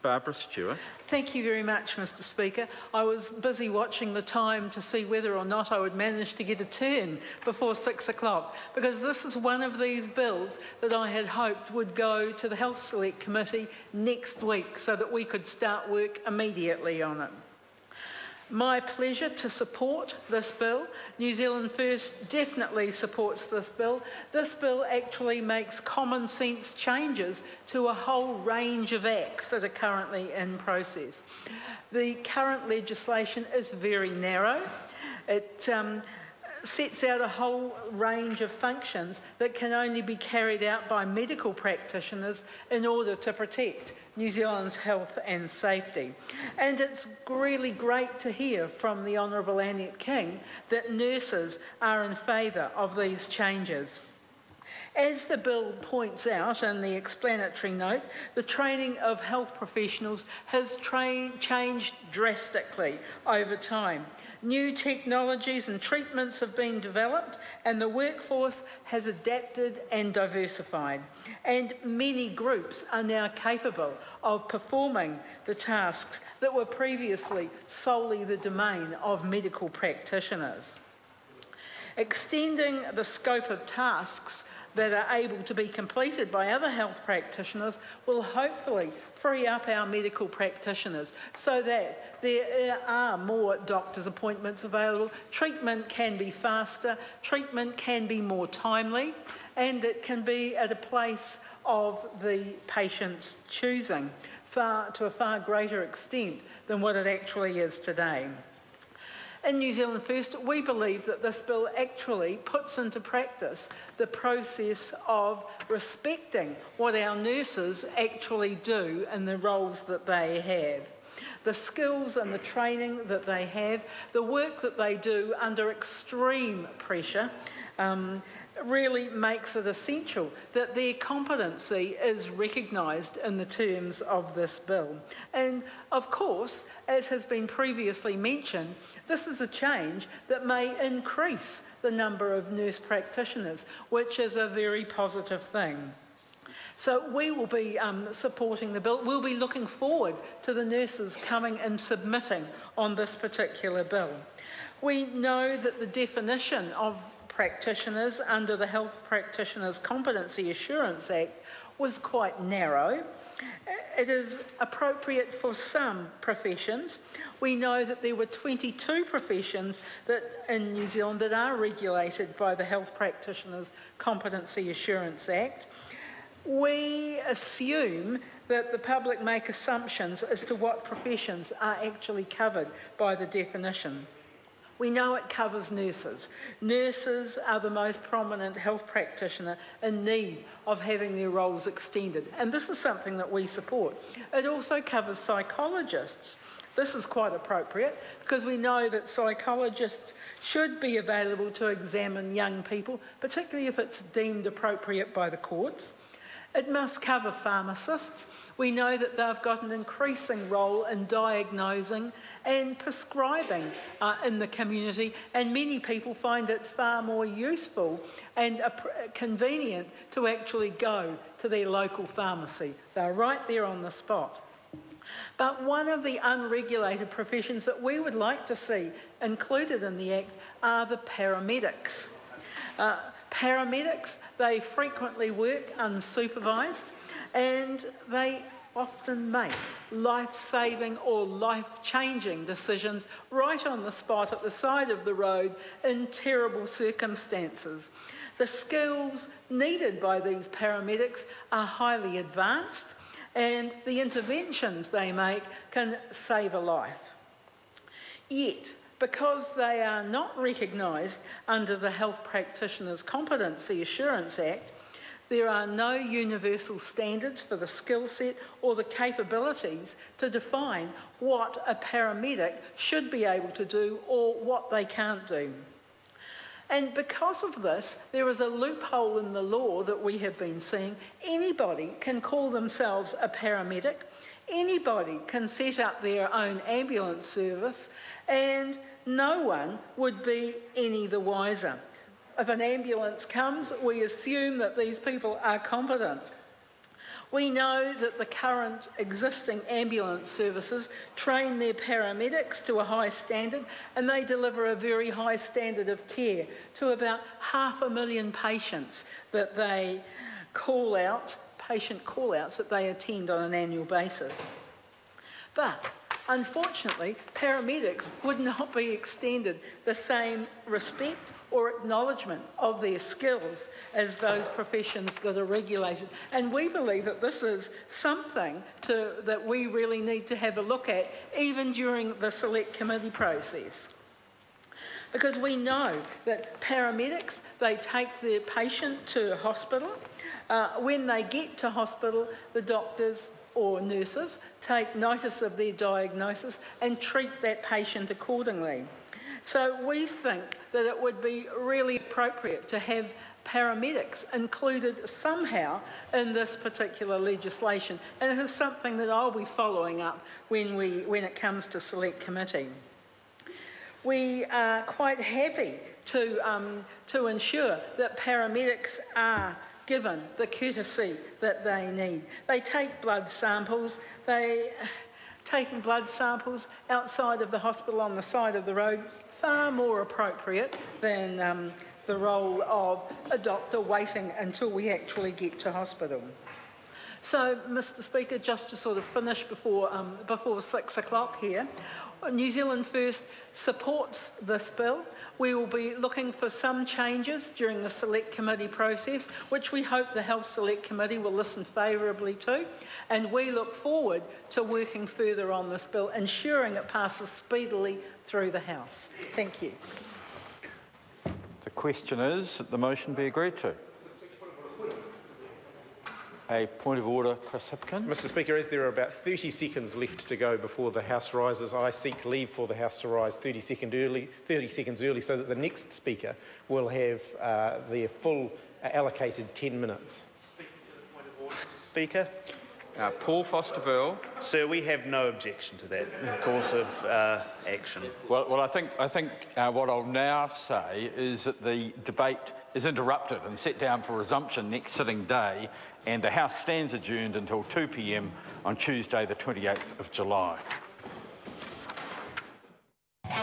Barbara Stewart. Thank you very much, Mr Speaker. I was busy watching the time to see whether or not I would manage to get a turn before 6 o'clock, because this is one of these bills that I had hoped would go to the Health Select Committee next week so that we could start work immediately on it. My pleasure to support this bill. New Zealand First definitely supports this bill. This bill actually makes common sense changes to a whole range of acts that are currently in process. The current legislation is very narrow. It sets out a whole range of functions that can only be carried out by medical practitioners in order to protect New Zealand's health and safety. And it's really great to hear from the Honourable Annette King that nurses are in favour of these changes. As the bill points out in the explanatory note, the training of health professionals has changed drastically over time. New technologies and treatments have been developed and the workforce has adapted and diversified. And many groups are now capable of performing the tasks that were previously solely the domain of medical practitioners. Extending the scope of tasks that are able to be completed by other health practitioners will hopefully free up our medical practitioners so that there are more doctor's appointments available, treatment can be faster, treatment can be more timely, and it can be at a place of the patient's choosing to a far greater extent than what it actually is today. In New Zealand First, we believe that this bill actually puts into practice the process of respecting what our nurses actually do in the roles that they have. The skills and the training that they have, the work that they do under extreme pressure, really makes it essential that their competency is recognised in the terms of this bill. And of course, as has been previously mentioned, this is a change that may increase the number of nurse practitioners, which is a very positive thing. So we will be supporting the bill. We'll be looking forward to the nurses coming and submitting on this particular bill. We know that the definition of practitioners under the Health Practitioners Competency Assurance Act was quite narrow. It is appropriate for some professions. We know that there were 22 professions in New Zealand that are regulated by the Health Practitioners Competency Assurance Act. We assume that the public make assumptions as to what professions are actually covered by the definition. We know it covers nurses. Nurses are the most prominent health practitioner in need of having their roles extended, and this is something that we support. It also covers psychologists. This is quite appropriate because we know that psychologists should be available to examine young people, particularly if it's deemed appropriate by the courts. It must cover pharmacists. We know that they've got an increasing role in diagnosing and prescribing in the community, and many people find it far more useful and convenient to actually go to their local pharmacy. They're right there on the spot. But one of the unregulated professions that we would like to see included in the Act are the paramedics. Paramedics, they frequently work unsupervised and they often make life-saving or life-changing decisions right on the spot at the side of the road in terrible circumstances. The skills needed by these paramedics are highly advanced and the interventions they make can save a life. Yet, because they are not recognised under the Health Practitioners Competency Assurance Act, there are no universal standards for the skill set or the capabilities to define what a paramedic should be able to do or what they can't do. And because of this, there is a loophole in the law that we have been seeing. Anybody can call themselves a paramedic, anybody can set up their own ambulance service, and no one would be any the wiser. If an ambulance comes, we assume that these people are competent. We know that the current existing ambulance services train their paramedics to a high standard, and they deliver a very high standard of care to about 500,000 patients that they call out, patient call-outs that they attend on an annual basis. But unfortunately, paramedics would not be extended the same respect or acknowledgement of their skills as those professions that are regulated. And we believe that this is something that we really need to have a look at, even during the select committee process. Because we know that paramedics, they take their patient to hospital. When they get to hospital, the doctors or nurses take notice of their diagnosis and treat that patient accordingly. So we think that it would be really appropriate to have paramedics included somehow in this particular legislation, and it is something that I'll be following up when it comes to select committee. We are quite happy to ensure that paramedics are given the courtesy that they need. They take blood samples. Taking blood samples outside of the hospital on the side of the road, far more appropriate than the role of a doctor waiting until we actually get to hospital. So, Mr. Speaker, just to sort of finish before 6 o'clock here, New Zealand First supports this bill. We will be looking for some changes during the Select Committee process, which we hope the Health Select Committee will listen favourably to, and we look forward to working further on this bill, ensuring it passes speedily through the House. Thank you. The question is that the motion be agreed to. A point of order, Chris Hipkins. Mr. Speaker, as there are about 30 seconds left to go before the House rises, I seek leave for the House to rise 30 seconds early so that the next Speaker will have their full allocated 10 minutes. Speaker. Paul Foster-Bell. Sir, we have no objection to that course of action. Well, I think what I'll now say is that the debate is interrupted and set down for resumption next sitting day, and the House stands adjourned until 2 p.m. on Tuesday, the 28th of July.